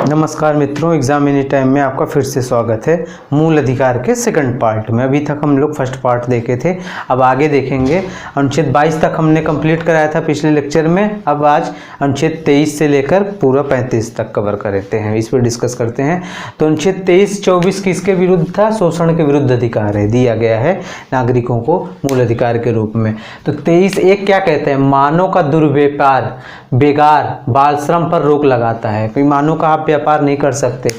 नमस्कार मित्रों, exam any time में आपका फिर से स्वागत है। मूल अधिकार के सेकंड पार्ट में अभी तक हम लोग फर्स्ट पार्ट देखे थे, अब आगे देखेंगे। अनुच्छेद 22 तक हमने कंप्लीट कराया था पिछले लेक्चर में। अब आज अनुच्छेद 23 से लेकर पूरा 35 तक कवर करते हैं, इस पर डिस्कस करते हैं। तो अनुच्छेद 23-24 किसके विरुद्ध था? शोषण के विरुद्ध अधिकार है, दिया गया है नागरिकों को मूल अधिकार के रूप में। तो 23(1) क्या कहते हैं? मानव का दुर्व्यापार, बेगार, बाल श्रम पर रोक लगाता है। कोई मानव का आप व्यापार नहीं कर सकते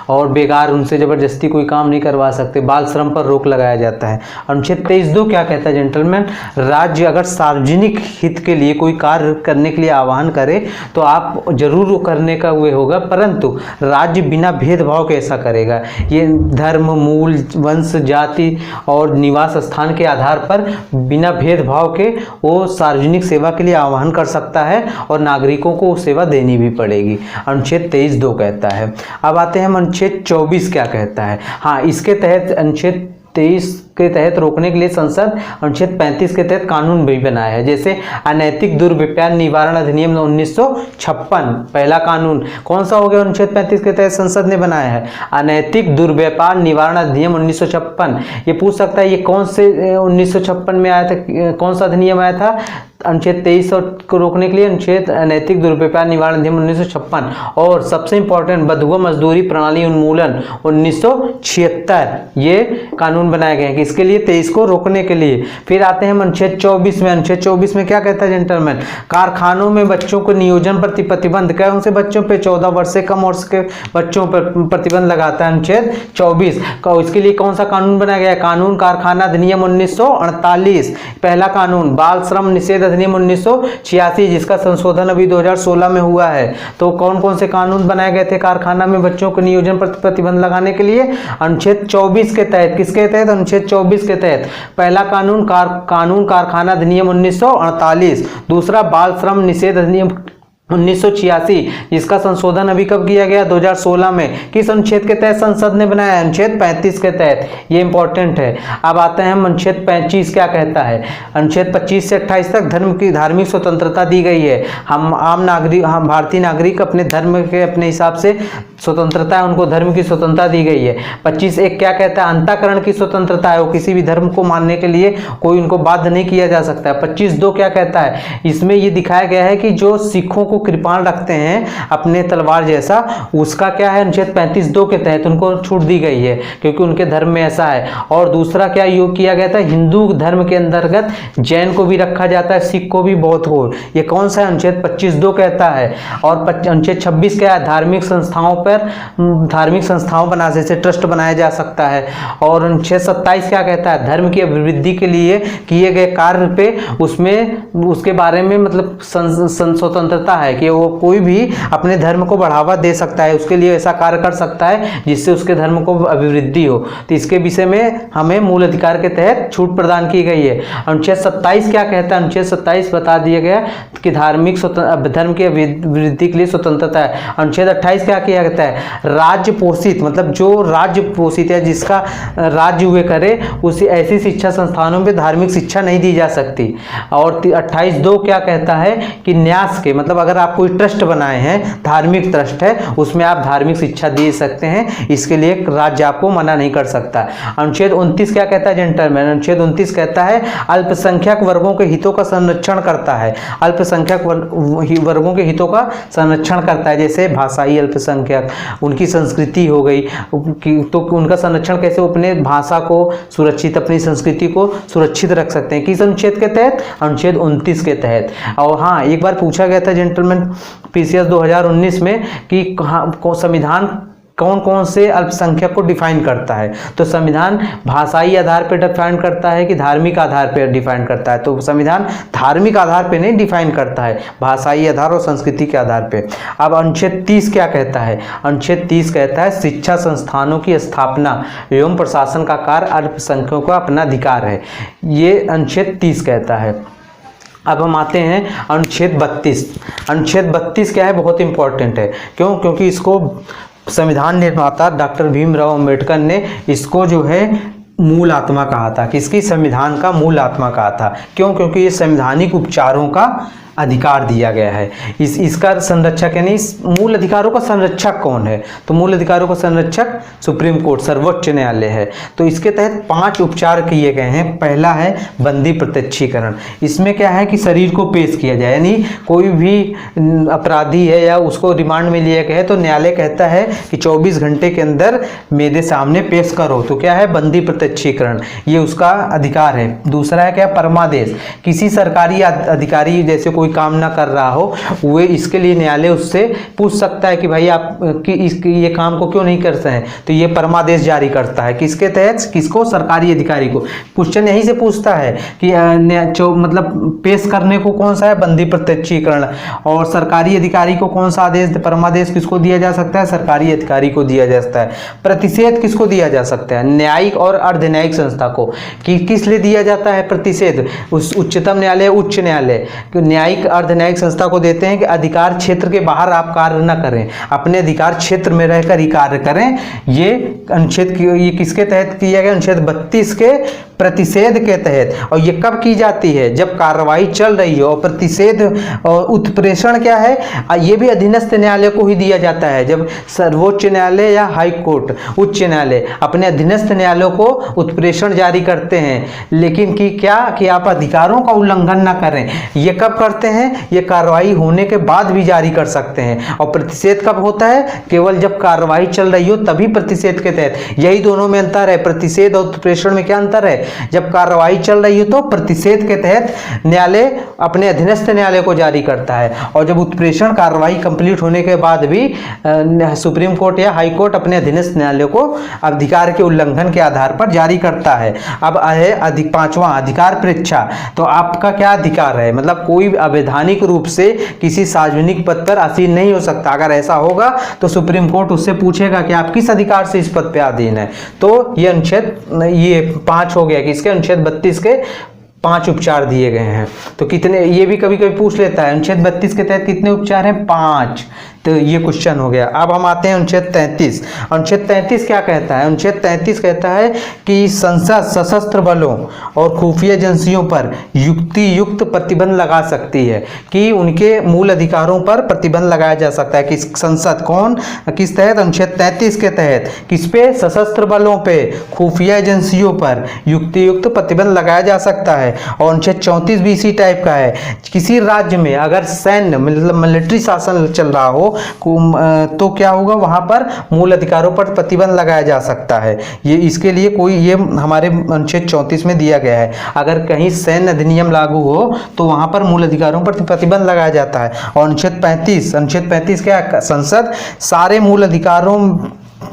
और बेगार उनसे जबरदस्ती कोई काम नहीं करवा सकते, बाल श्रम पर रोक लगाया जाता है। अनुच्छेद 23(2) क्या कहता है जेंटलमैन? राज्य अगर सार्वजनिक हित के लिए कोई कार्य करने के लिए आह्वान करे तो आप जरूर वो करने का वे होगा, परंतु राज्य बिना भेदभाव के ऐसा करेगा। ये धर्म, मूल, वंश, जाति और निवास स्थान के आधार पर बिना भेदभाव के वो सार्वजनिक सेवा के लिए आह्वान कर सकता है और नागरिकों को वो सेवा देनी भी पड़ेगी। अनुच्छेद 23(2) कहता है। अब आते हैं हम अनुच्छेद 24 क्या कहता है। हाँ, इसके तहत अनुच्छेद 23 के तहत रोकने के लिए संसद अनुच्छेद 35 के तहत कानून भी बनाया है। जैसे अनैतिक दुर्व्यापार निवारण अधिनियम 1956 पहला कानून कौन सा हो गया? अनुच्छेद 35 के तहत संसद ने बनाया है अनैतिक दुर्व्यापार निवारण अधिनियम 1956। ये पूछ सकता है ये कौन से 1956 में आया था, कौन सा अधिनियम आया था? अनुच्छेद 23 को रोकने के लिए अनुच्छेद अनैतिक दुर्व्यापार निवारण अधिनियम 1956। और सबसे इंपॉर्टेंट बंधुआ मजदूरी प्रणाली उन्मूलन 1976 ये कानून बनाए गए हैं इसके लिए, 23 को रोकने के लिए। फिर आते हैं अनुच्छेद 24 में। अनुच्छेद 24 में क्या कहता है जेंटलमैन? कारखानों में बच्चों को नियोजन पर प्रतिबंध, कौन से बच्चों पे? 14 वर्ष से कम वर्ष के बच्चों पर प्रतिबंध लगाता है अनुच्छेद 24। इसके लिए कौन सा कानून बनाया गया है? कानून कारखाना अधिनियम 1948 पहला कानून। बाल श्रम निषेध अधिनियम 1986 जिसका संशोधन अभी 2016 में हुआ है। तो कौन कौन से कानून बनाए गए थे कारखाना में बच्चों को नियोजन पर प्रतिबंध लगाने के लिए? अनुच्छेद 24 के तहत। किसके तहत? अनुच्छेद 24 के तहत। पहला कानून कानून कारखाना अधिनियम 1948, दूसरा बाल श्रम निषेध अधिनियम 1986 जिसका संशोधन अभी कब किया गया? 2016 में। किस अनुच्छेद के तहत संसद ने बनाया? अनुच्छेद 35 के तहत। ये इंपॉर्टेंट है। अब आते हैं हम अनुच्छेद 25 क्या कहता है। अनुच्छेद 25 से 28 तक धर्म की धार्मिक स्वतंत्रता दी गई है। हम आम नागरिक, हम भारतीय नागरिक अपने धर्म के अपने हिसाब से स्वतंत्रता है, उनको धर्म की स्वतंत्रता दी गई है। 25(1) क्या कहता है? अंतःकरण की स्वतंत्रता है, वो किसी भी धर्म को मानने के लिए कोई उनको बाध्य नहीं किया जा सकता है। 25(2) क्या कहता है? इसमें ये दिखाया गया है कि जो सिखों को कृपाण रखते हैं अपने तलवार जैसा, उसका क्या है? अनुच्छेद 35(2) के तहत उनको छूट दी गई है क्योंकि उनके धर्म में ऐसा है। और दूसरा क्या योग किया गया था? हिंदू धर्म के अंतर्गत जैन को भी रखा जाता है, सिख को भी बहुत हो। ये कौन सा? अनुच्छेद 25(2) कहता है। और अनुच्छेद 26 क्या है? धार्मिक संस्थाओं पर धार्मिक संस्थाओं बना, जैसे ट्रस्ट बनाया जा सकता है। और अनुच्छेद 27 क्या कहता है? धर्म की अभिवृद्धि के लिए किए गए कार्य पे उसमें उसके बारे में मतलब स्वतंत्रता है कि वो कोई भी अपने धर्म को बढ़ावा दे सकता है, उसके लिए ऐसा कार्य कर सकता है जिससे उसके धर्म को अभिवृद्धि हो। तो इसके विषय में हमें मूल अधिकार के तहत छूट प्रदान की गई है। अनुच्छेद 27 क्या कहता है? अनुच्छेद 27 बता दिया गया कि धार्मिक धर्म की अभिवृद्धि के लिए स्वतंत्रता है। अनुच्छेद 28 क्या किया कहता है? राज्य पोषित, मतलब जो राज्य पोषित है, जिसका राज्य हुए करे, उसी ऐसी शिक्षा संस्थानों में धार्मिक शिक्षा नहीं दी जा सकती। और 28(2) क्या कहता है कि न्यास के, मतलब अगर आप कोई ट्रस्ट बनाए हैं, धार्मिक ट्रस्ट है, उसमें आप धार्मिक शिक्षा दे सकते हैं, इसके लिए राज्य आपको मना नहीं कर सकता। अनुच्छेद 29 क्या कहता है जेंटलमैन? अनुच्छेद 29 कहता है अल्पसंख्यक वर्गों के हितों का संरक्षण करता है। अल्पसंख्यक वर्गों के हितों का संरक्षण करता है, जैसे भाषाई अल्पसंख्यक, उनकी संस्कृति हो गई, तो उनका संरक्षण कैसे? अपने भाषा को सुरक्षित, अपनी संस्कृति को सुरक्षित रख सकते हैं। किस अनुच्छेद के तहत? अनुच्छेद 29 के तहत। और हाँ, एक बार पूछा गया था जेंटलमैन पीसीएस 2019 में कि संविधान कौन कौन से अल्पसंख्यक को डिफाइन करता है? तो संविधान भाषाई आधार पर डिफाइन करता है कि धार्मिक आधार पर डिफाइन करता है? तो संविधान धार्मिक आधार पर नहीं डिफाइन करता है, भाषाई आधार और संस्कृति के आधार पर। अब अनुच्छेद 30 क्या कहता है? अनुच्छेद 30 कहता है शिक्षा संस्थानों की स्थापना एवं प्रशासन का कार्य अल्पसंख्यकों का अपना अधिकार है। ये अनुच्छेद 30 कहता है। अब हम आते हैं अनुच्छेद 32। अनुच्छेद 32 क्या है? बहुत इंपॉर्टेंट है। क्यों? क्योंकि इसको संविधान निर्माता डॉक्टर भीमराव अंबेडकर ने इसको जो है मूल आत्मा कहा था। किसकी? संविधान का मूल आत्मा कहा था। क्यों? क्योंकि ये संवैधानिक उपचारों का अधिकार दिया गया है। इसका संरक्षक यानी इस मूल अधिकारों का संरक्षक कौन है? तो मूल अधिकारों का संरक्षक सुप्रीम कोर्ट, सर्वोच्च न्यायालय है। तो इसके तहत 5 उपचार किए गए हैं। पहला है बंदी प्रत्यक्षीकरण। इसमें क्या है कि शरीर को पेश किया जाए, यानी कोई भी अपराधी है या उसको रिमांड में लिया गया है तो न्यायालय कहता है कि 24 घंटे के अंदर मेरे सामने पेश करो, तो क्या है बंदी प्रत्यक्षीकरण, ये उसका अधिकार है। दूसरा है क्या परमादेश। किसी सरकारी अधिकारी जैसे कोई काम ना कर रहा हो, वे इसके लिए न्यायालय उससे पूछ सकता है कि भाई आप ये काम को क्यों नहीं करते हैं, तो ये परमादेश जारी करता है। किसके तहत? किसको? सरकारी अधिकारी को। क्वेश्चन यहीं से पूछता है कि मतलब पेश करने को कौन सा है? बंदी प्रत्यक्षीकरण। और सरकारी अधिकारी को कौन सा आदेश, परमादेश किसको दिया जा सकता है? सरकारी अधिकारी को दिया जा सकता है। प्रतिषेध किसको दिया जा सकता है? न्यायिक और अर्ध न्यायिक संस्था को। किस लिए दिया जाता है प्रतिषेध? उस उच्चतम न्यायालय, उच्च न्यायालय न्यायिक अर्ध न्यायिक संस्था को देते हैं कि अधिकार क्षेत्र के बाहर आप कार्य न करें, अपने अधिकार क्षेत्र में रहकर ही कार्य करें। ये अनुच्छेद ये किसके तहत किया गया? अनुच्छेद 32 के प्रतिषेध के तहत। और ये कब की जाती है? जब कार्रवाई चल रही हो। और प्रतिषेध और उत्प्रेषण क्या है? ये भी अधीनस्थ न्यायालय को ही दिया जाता है। जब सर्वोच्च न्यायालय या हाई कोर्ट, उच्च न्यायालय अपने अधीनस्थ न्यायालयों को उत्प्रेषण जारी करते हैं, लेकिन कि क्या कि आप अधिकारों का उल्लंघन ना करें। ये कब करते हैं? ये कार्रवाई होने के बाद भी जारी कर सकते हैं। और प्रतिषेध कब होता है? केवल जब कार्रवाई चल रही हो तभी प्रतिषेध के तहत। यही दोनों में अंतर है। प्रतिषेध और उत्प्रेषण में क्या अंतर है? जब कार्रवाई चल रही हो तो प्रतिषेध के तहत न्यायालय अपने अधीनस्थ न्यायालय को जारी करता है, और जब उत्प्रेषण कार्रवाई कंप्लीट होने के बाद भी सुप्रीम कोर्ट या हाई कोर्ट अपने अधीनस्थ न्यायालय को अधिकार के उल्लंघन के आधार पर जारी करता है। अब है 5वां अधिकार परीक्षा। तो आपका क्या अधिकार है? मतलब कोई अवैधानिक रूप से किसी सार्वजनिक पद पर आसीन नहीं हो सकता। अगर ऐसा होगा तो सुप्रीम कोर्ट उससे पूछेगा कि आप किस अधिकार से इस पद पे आधीन है। तो ये अनुच्छेद 5 हो गया कि इसके अनुच्छेद 32 के 5 उपचार दिए गए हैं। तो कितने, ये भी कभी कभी पूछ लेता है अनुच्छेद 32 के तहत कितने उपचार हैं? 5। तो ये क्वेश्चन हो गया। अब हम आते हैं अनुच्छेद 33। अनुच्छेद 33 क्या कहता है? अनुच्छेद 33 कहता है कि संसद सशस्त्र बलों और खुफिया एजेंसियों पर युक्ति युक्त प्रतिबंध लगा सकती है, कि उनके मूल अधिकारों पर प्रतिबंध लगाया जा सकता है। कि संसद कौन, किस तहत? अनुच्छेद 33 के तहत। किस पे? सशस्त्र बलों पे, खुफिया एजेंसियों पर युक्ति युक्त प्रतिबंध लगाया जा सकता है। और अनुच्छेद 34 भी इसी टाइप का है। किसी राज्य में अगर सैन्य मतलब मिलिट्री शासन चल रहा हो तो क्या होगा? वहां पर मूल अधिकारों पर प्रतिबंध लगाया जा सकता है। ये इसके लिए कोई, ये हमारे अनुच्छेद 34 में दिया गया है। अगर कहीं सैन्य अधिनियम लागू हो तो वहां पर मूल अधिकारों पर प्रतिबंध लगाया जाता है। और अनुच्छेद 35 क्या है? संसद सारे मूल अधिकारों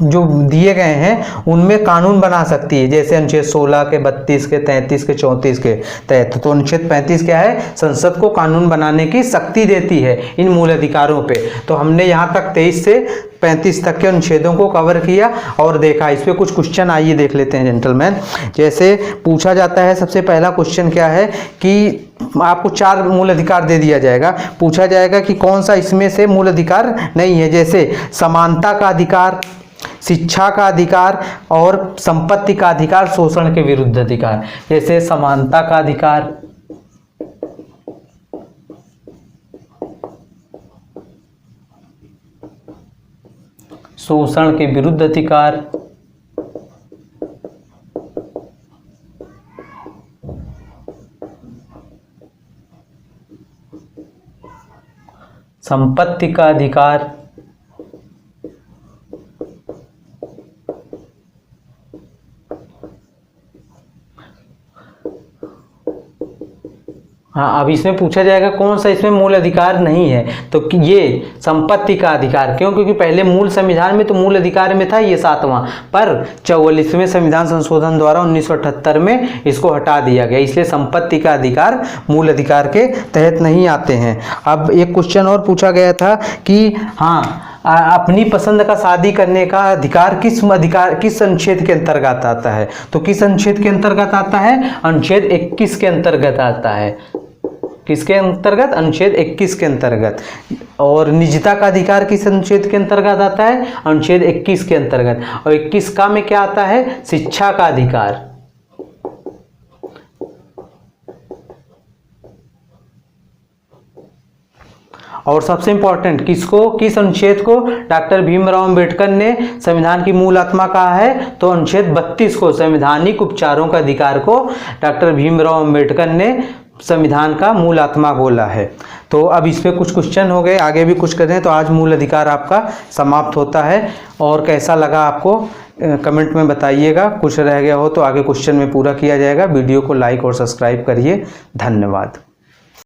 जो दिए गए हैं उनमें कानून बना सकती है, जैसे अनुच्छेद 16 के, 32 के, 33 के, 34 के तहत। तो अनुच्छेद 35 क्या है? संसद को कानून बनाने की शक्ति देती है इन मूल अधिकारों पे। तो हमने यहाँ तक 23 से 35 तक के अनुच्छेदों को कवर किया और देखा। इस पे कुछ क्वेश्चन आइए देख लेते हैं जेंटलमैन। जैसे पूछा जाता है, सबसे पहला क्वेश्चन क्या है कि आपको 4 मूल अधिकार दे दिया जाएगा। पूछा जाएगा कि कौन सा इसमें से मूल अधिकार नहीं है, जैसे समानता का अधिकार, शिक्षा का अधिकार और संपत्ति का अधिकार, शोषण के विरुद्ध अधिकार। जैसे समानता का अधिकार, शोषण के विरुद्ध अधिकार, संपत्ति का अधिकार, हाँ। अब इसमें पूछा जाएगा कौन सा इसमें मूल अधिकार नहीं है, तो ये संपत्ति का अधिकार। क्यों? क्योंकि पहले मूल संविधान में तो मूल अधिकार में था ये 7वां, पर 44वें संविधान संशोधन द्वारा 1978 में इसको हटा दिया गया, इसलिए संपत्ति का अधिकार मूल अधिकार के तहत नहीं आते हैं। अब एक क्वेश्चन और पूछा गया था कि हाँ, अपनी पसंद का शादी करने का अधिकार किस अनुच्छेद के अंतर्गत आता है? तो किस अनुच्छेद के अंतर्गत आता है? अनुच्छेद 21 के अंतर्गत आता है। किसके अंतर्गत? अनुच्छेद 21 के अंतर्गत। और निजता का अधिकार किस अनुच्छेद के अंतर्गत आता है? अनुच्छेद 21 के अंतर्गत। और 21 का में क्या आता है? शिक्षा का अधिकार। और सबसे इम्पोर्टेंट किस अनुच्छेद को डॉक्टर भीमराव अंबेडकर ने संविधान की मूल आत्मा कहा है, तो अनुच्छेद 32 को, संवैधानिक उपचारों का अधिकार को डॉक्टर भीमराव अंबेडकर ने संविधान का मूल आत्मा बोला है। तो अब इस पे कुछ क्वेश्चन हो गए, आगे भी कुछ करें। तो आज मूल अधिकार आपका समाप्त होता है। और कैसा लगा आपको कमेंट में बताइएगा, कुछ रह गया हो तो आगे क्वेश्चन में पूरा किया जाएगा। वीडियो को लाइक और सब्सक्राइब करिए। धन्यवाद।